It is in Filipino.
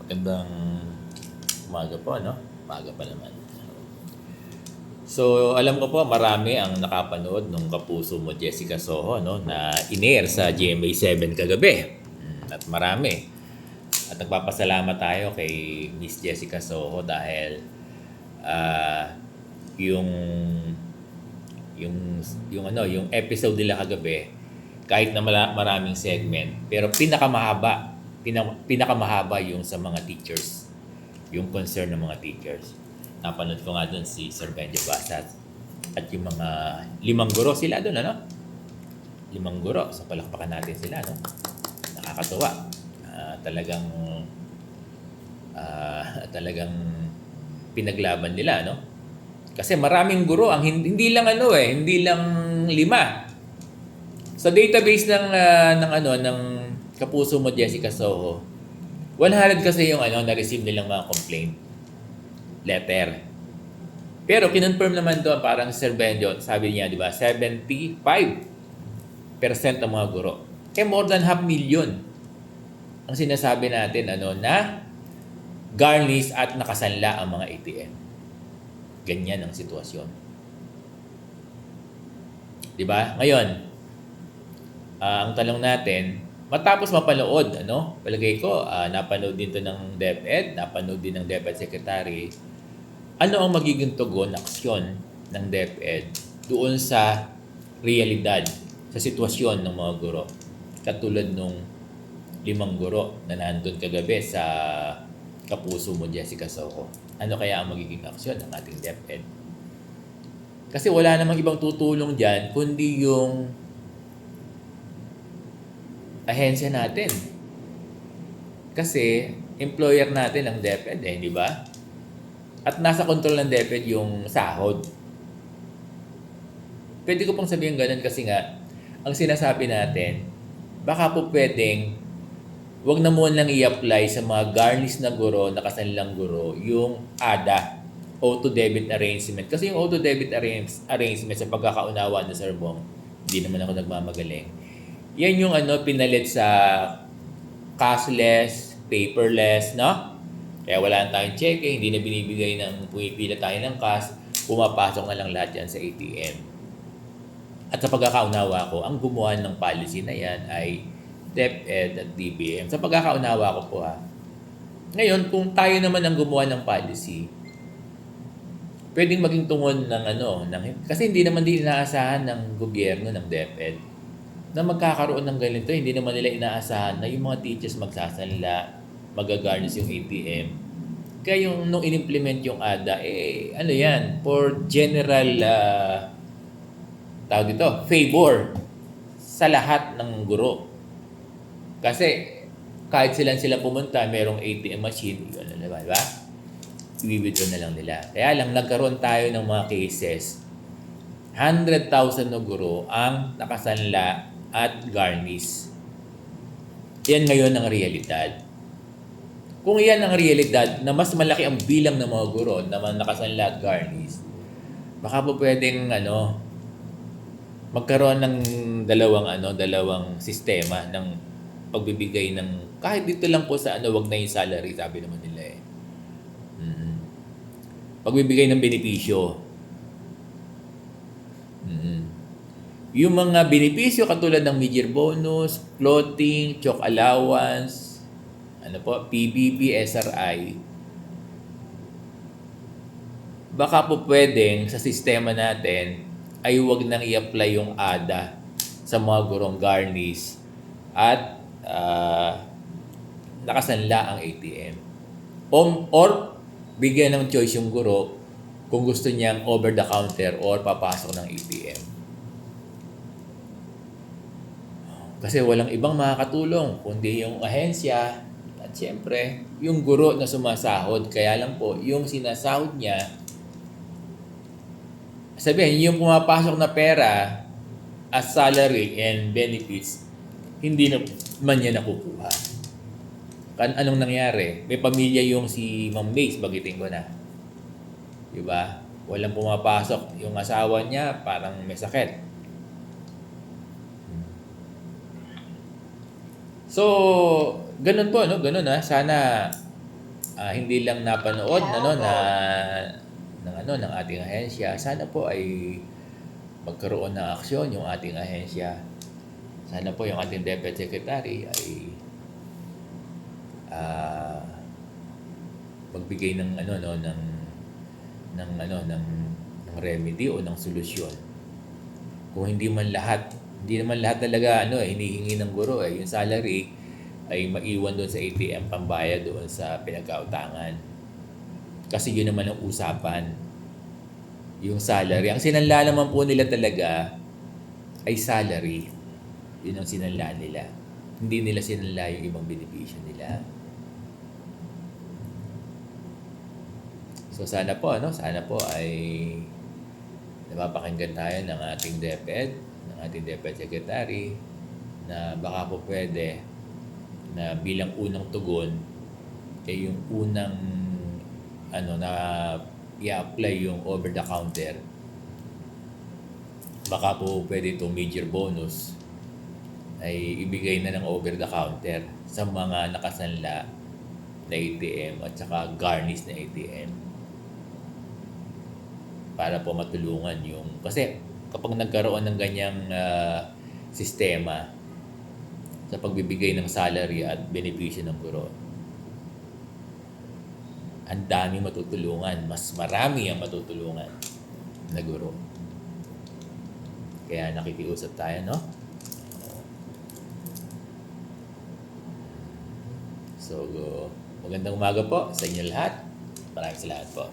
Gandang umaga po, no? Umaga pa naman. So, alam ko po marami ang nakapanood nung Kapuso Mo Jessica Soho, no, na in-air sa GMA7 kagabi. At marami. At nagpapasalamat tayo kay Miss Jessica Soho dahil ah, yung yung episode nila kagabi, kahit na maraming segment, pero pinakamahaba yung sa mga teachers, yung concern ng mga teachers. Napanood ko nga doon si Sir Benjo Basat at yung mga 5 guro sila doon, ano? 5 guro, sa palakpakan natin sila, no? Nakakatuwa. Talagang pinaglaban nila, no? Kasi maraming guro ang hindi lang hindi lang 5. Sa database ng Kapuso Mo Jessica Soho, 100 kasi yung na-receive nilang mga complaint letter. Pero kinonfirm naman doon parang Sir Benjo, sabi niya, di ba, 75% ng mga guro. More than 500,000 ang sinasabi natin na garnish at nakasanla ang mga ATM. Ganyan ang sitwasyon. Di ba? Ngayon, ang tanong natin, matapos mapanood, palagay ko, napanood din to ng DepEd, napanood din ng DepEd Secretary, ano ang magiging tugon, aksyon ng DepEd doon sa realidad, sa sitwasyon ng mga guro? Katulad nung 5 guro na nandun kagabi sa Kapuso Mo Jessica Soho. Ano kaya ang magiging aksyon ng ating DepEd? Kasi wala namang ibang tutulong dyan kundi yung ahensya natin. Kasi employer natin ang DepEd, di ba? At nasa kontrol ng DepEd yung sahod. Pwede ko pong sabihin ganun kasi nga, ang sinasabi natin, baka po pwedeng wag na muna lang i-apply sa mga garnish na guro, nakasanlang guro, yung ADA, Auto Debit Arrangement. Kasi yung Auto Debit Arrangement sa pagkakaunawa na Sir Bong, hindi naman ako nagmamagaling. Yan yung pinalit sa cashless, paperless, no? Kaya wala na tayong cheque, hindi na binibigay pumipila tayo ng cash, pumapasok na lang lahat yan sa ATM. At sa pagkakaunawa ko, ang gumawa ng policy na yan ay DepEd at DBM. Sa pagkakaunawa ko po Ngayon, kung tayo naman ang gumawa ng policy, pwedeng maging tungon kasi hindi naman din inaasahan ng gobyerno, ng DepEd, na magkakaroon ng ganito. Hindi naman nila inaasahan na yung mga teachers magsasanla, magagarnish yung ATM. Kaya nung in-implement yung ADA, yan, for general, favor sa lahat ng guro. Kasi kahit sila pumunta, merong ATM machine, di ba? I-withdraw na lang nila. Kaya lang, nagkaroon tayo ng mga cases, 100,000 na guro ang nakasanla at garnish. Yan ngayon ang realidad. Kung yan ang realidad, na mas malaki ang bilang ng mga guro na nakasanla at garnish, baka po pwedeng magkaroon ng dalawang sistema ng pagbibigay ng, kahit dito lang po sa wag na yung salary, sabi naman nila pagbibigay ng benepisyo. Yung mga benepisyo katulad ng mid-year bonus, clothing, chalk allowance, PBB, SRI, baka po pwedeng sa sistema natin ay wag nang i-apply yung ADA sa mga gurong garnish at nakasanla ang ATM. Or bigyan ng choice yung guro kung gusto niyang over the counter or papasok ng ATM. Kasi walang ibang makakatulong kundi yung ahensya at siyempre yung guro na sumasahod. Kaya lang po, yung sinasahod niya, sabihin, yung pumapasok na pera as salary and benefits, hindi naman niya nakukuha. Anong nangyari? May pamilya yung si Ma'am Mace, bagitin ko na. Diba? Walang pumapasok. Yung asawa niya, parang may sakit. So, ganun po, Ganun Sana hindi lang napanood ng ating ahensya, sana po ay magkaroon ng aksyon yung ating ahensya. Sana po yung ating Deputy Secretary ay magbigay ng ng remedy o ng solusyon. Kung hindi naman lahat talaga hinihingi ng guro yung salary ay maiwan doon sa ATM pambayad doon sa pinagkautangan. Kasi yun naman ang usapan. Yung salary. Ang sinanla naman po nila talaga ay salary. Yun ang sinanla nila. Hindi nila sinanla yung ibang benepisyo nila. So sana po ay napapakinggan tayo ng ating DepEd, ng ating Deputy Secretary na baka po pwede na bilang unang tugon yung unang na i-apply yung over the counter. Baka po pwede itong major bonus ay ibigay na ng over the counter sa mga nakasanla na ATM at saka garnish na ATM para po matulungan kasi kapag nagkaroon ng ganyang sistema sa pagbibigay ng salary at benepisyo ng guro, ang dami matutulungan, mas marami ang matutulungan na guro. Kaya nakikiusap tayo, no? So, magandang umaga po sa inyo lahat. Maraming salamat po.